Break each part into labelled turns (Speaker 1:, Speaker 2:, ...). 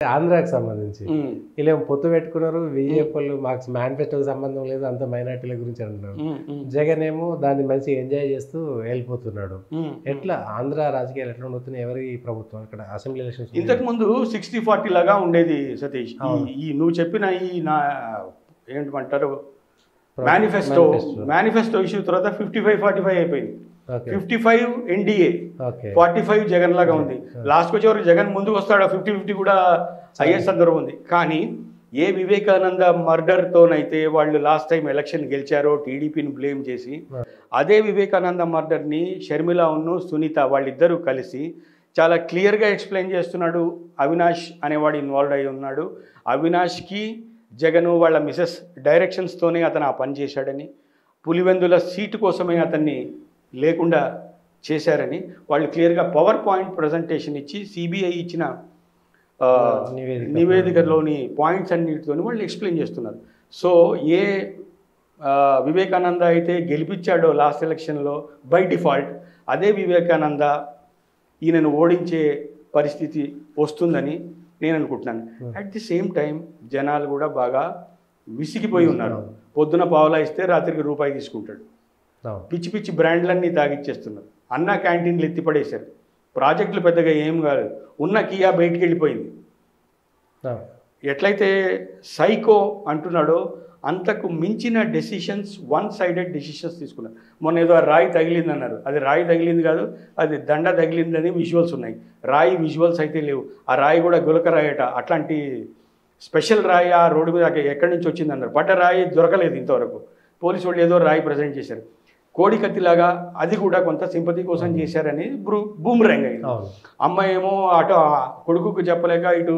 Speaker 1: ఆంధ్రాకి సంబంధించి వీళ్ళేమో పొత్తు పెట్టుకున్నారు. బీజేపీ మాకు మేనిఫెస్టోకి సంబంధం లేదు, అంత మైనార్టీల గురించి అంటున్నారు. జగన్ ఏమో దాన్ని మంచి ఎంజాయ్ చేస్తూ వెళ్ళిపోతున్నాడు. ఎట్లా ఆంధ్ర రాజకీయాలు ఎట్లా ఉండవుతున్నాయి? ఎవరి ప్రభుత్వం అక్కడ అసెంబ్లీ ఎలక్షన్స్?
Speaker 2: ఇంతకు ముందు 60-40 లాగా ఉండేది సతీష్. ఈ నువ్వు చెప్పిన ఈ నా ఏంటంటారు మేనిఫెస్టో ఇష్యూ తర్వాత 55-45 అయిపోయింది. 55 ఎన్డీఏ, 45 జగన్ లాగా ఉంది. లాస్ట్కి వచ్చేవరకు జగన్ ముందుకు వస్తాడు, 50-50 కూడా అయ్యే సందర్భం ఉంది. కానీ ఏ వివేకానంద మర్డర్తోనైతే వాళ్ళు లాస్ట్ టైం ఎలక్షన్ గెలిచారో టీడీపీని బ్లేమ్ చేసి, అదే వివేకానంద మర్డర్ని షర్మిలాను సునీత వాళ్ళిద్దరూ కలిసి చాలా క్లియర్గా ఎక్స్ప్లెయిన్ చేస్తున్నాడు. అవినాష్ అనేవాడు ఇన్వాల్వ్ అయి ఉన్నాడు. అవినాష్కి జగను వాళ్ళ మిసెస్ డైరెక్షన్స్తోనే అతను ఆ పని చేశాడని, పులివెందుల సీటు కోసమే అతన్ని లేకుండా చేశారని వాళ్ళు క్లియర్గా పవర్ పాయింట్ ప్రజెంటేషన్ ఇచ్చి సిబిఐ ఇచ్చిన నివేదికలోని పాయింట్స్ అన్నిటితో వాళ్ళు ఎక్స్ప్లెయిన్ చేస్తున్నారు. సో ఏ వివేకానంద అయితే గెలిపించాడో లాస్ట్ ఎలక్షన్లో బై డిఫాల్ట్, అదే వివేకానంద ఈయనను ఓడించే పరిస్థితి వస్తుందని నేను అనుకుంటున్నాను. అట్ ది సేమ్ టైం జనాలు కూడా బాగా విసిగిపోయి ఉన్నారు. పొద్దున పావులా ఇస్తే రాత్రికి రూపాయి తీసుకుంటాడు. పిచ్చి పిచ్చి బ్రాండ్లన్నీ తాగిచ్చేస్తున్నారు. అన్న క్యాంటీన్లు ఎత్తిపడేశారు. ప్రాజెక్టులు పెద్దగా ఏం కాదు. ఉన్న కియా బయటికి వెళ్ళిపోయింది. ఎట్లయితే సైకో అంటున్నాడో అంతకు మించిన డెసిషన్స్, వన్ సైడెడ్ డెసిషన్స్ తీసుకున్నారు. మొన్న ఏదో రాయి తగిలింది అన్నారు. అది రాయి తగిలింది కాదు, అది దండ తగిలిందని విజువల్స్ ఉన్నాయి. రాయి విజువల్స్ అయితే లేవు. ఆ రాయి కూడా గులక రాయట. అట్లాంటి స్పెషల్ రాయి ఆ రోడ్డు మీద ఎక్కడి నుంచి వచ్చిందన్నారు. పడ్డ రాయి దొరకలేదు ఇంతవరకు. పోలీసు వాళ్ళు ఏదో రాయి ప్రజెంట్ చేశారు. కోడికత్తిలాగా అది కూడా కొంత సింపతి కోసం చేశారని బూమరాంగ్ అయింది. అమ్మాయి ఏమో అటు కొడుకుకి చెప్పలేక, ఇటు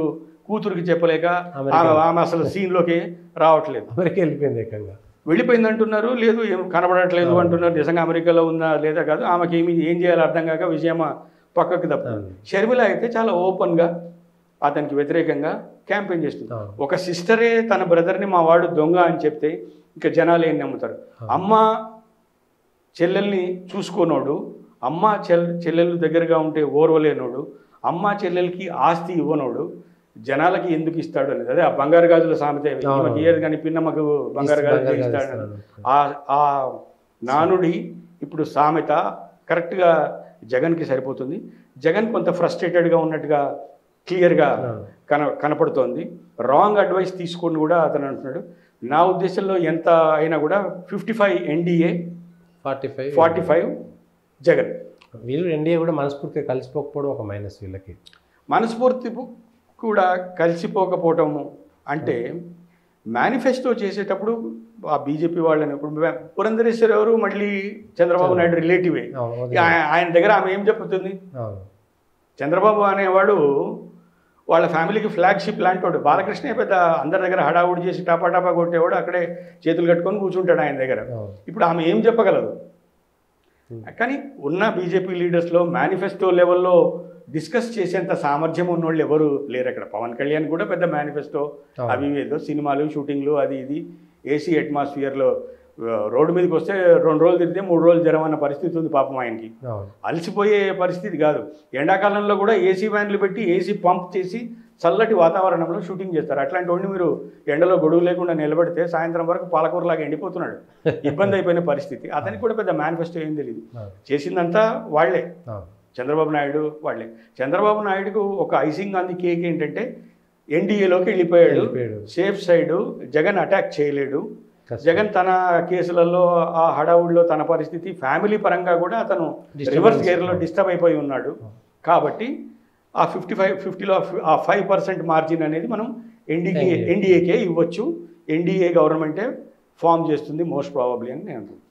Speaker 2: కూతురికి చెప్పలేక ఆమె అసలు సీన్లోకి రావట్లేదు. వెళ్ళిపోయింది అంటున్నారు. లేదు ఏం కనబడట్లేదు అంటున్నారు. నిజంగా అమెరికాలో ఉందా లేదా కాదు, ఆమెకి ఏం చేయాలో అర్థం కాక విజయమ్మ పక్కకు తప్ప. షర్మిల అయితే చాలా ఓపెన్గా అతనికి వ్యతిరేకంగా క్యాంపెయిన్ చేస్తుంది. ఒక సిస్టరే తన బ్రదర్ని మా వాడు దొంగ అని చెప్తే ఇంకా జనాలు ఏం నమ్ముతారు? అమ్మ చెల్లెల్ని చూసుకోనోడు, అమ్మ చెల్లెళ్ళు దగ్గరగా ఉంటే ఓర్వలేనోడు, అమ్మ చెల్లెలకి ఆస్తి ఇవ్వనోడు జనాలకి ఎందుకు ఇస్తాడు అనేది. అదే ఆ బంగారు గాజుల సామెత. ఈమెకి ఇయ్యదు కానీ పిన్నమ్మకు బంగారు గాజులు ఇస్తాడు. ఆ నానుడి ఇప్పుడు సామెత కరెక్ట్గా జగన్కి సరిపోతుంది. జగన్ కొంత ఫ్రస్ట్రేటెడ్గా ఉన్నట్టుగా క్లియర్గా కనపడుతోంది. రాంగ్ అడ్వైస్ తీసుకొని కూడా అతను అంటున్నాడు. నా ఉద్దేశంలో ఎంత అయినా కూడా 55 ఎన్డీఏ, 45 జగన్.
Speaker 1: వీళ్ళు ఎన్డీఏ కూడా మనస్ఫూర్తిగా కలిసిపోకపోవడం ఒక మైనస్. వీళ్ళకి
Speaker 2: మనస్ఫూర్తి కూడా కలిసిపోకపోవటము అంటే మేనిఫెస్టో చేసేటప్పుడు ఆ బీజేపీ వాళ్ళని, ఇప్పుడు పురంధరేశ్వరి ఎవరు మళ్ళీ చంద్రబాబు నాయుడు రిలేటివే. ఆయన దగ్గర ఆమె ఏం చెప్తుంది? చంద్రబాబు అనేవాడు వాళ్ళ ఫ్యామిలీకి ఫ్లాగ్షిప్ లాంటి వాడు. బాలకృష్ణ పెద్ద అందరి దగ్గర హడావుడి చేసి టాపా కొట్టేవాడు. అక్కడే చేతులు కట్టుకొని కూర్చుంటాడు ఆయన దగ్గర. ఇప్పుడు ఆమె ఏం చెప్పగలదు? కానీ ఉన్న బీజేపీ లీడర్స్లో మేనిఫెస్టో లెవెల్లో డిస్కస్ చేసేంత సామర్థ్యం ఉన్నోళ్ళు ఎవరు లేరు అక్కడ. పవన్ కళ్యాణ్ కూడా పెద్ద మేనిఫెస్టో అవి ఏదో సినిమాలు షూటింగ్లు అది ఇది ఏసీ అట్మాస్ఫియర్లో రోడ్డు మీదకి వస్తే 2 రోజులు తిరిగితే 3 రోజులు జ్వరం అన్న పరిస్థితి ఉంది పాపం ఆయనకి. అలసిపోయే పరిస్థితి కాదు. ఎండాకాలంలో కూడా ఏసీ వ్యాన్లు పెట్టి ఏసీ పంప్ చేసి చల్లటి వాతావరణంలో షూటింగ్ చేస్తారు. అట్లాంటి వాడిని మీరు ఎండలో గొడుగు లేకుండా నిలబెడితే సాయంత్రం వరకు పాలకూరలాగా ఎండిపోతున్నాడు. ఇబ్బంది అయిపోయిన పరిస్థితి. అతనికి కూడా పెద్ద మేనిఫెస్టో ఏం తెలియదు. చేసిందంతా వాళ్లే, చంద్రబాబు నాయుడు వాళ్లే. చంద్రబాబు నాయుడుకు ఒక ఐసింగ్ ఆన్ ది కేక్ ఏంటంటే ఎన్డీఏలోకి వెళ్ళిపోయాడు. సేఫ్ సైడు జగన్ అటాక్ చేయలేడు. జగన్ తన కేసులలో ఆ హడావుడిలో తన పరిస్థితి ఫ్యామిలీ పరంగా కూడా అతను రివర్స్ గేర్లో డిస్టర్బ్ అయిపోయి ఉన్నాడు. కాబట్టి ఆ 50లో ఆ 5% మార్జిన్ అనేది మనం ఎన్డీఏకే ఇవ్వచ్చు. ఎన్డీఏ గవర్నమెంటే ఫామ్ చేస్తుంది మోస్ట్ ప్రాబబ్లీ అని నేను అనుకుంటున్నాను.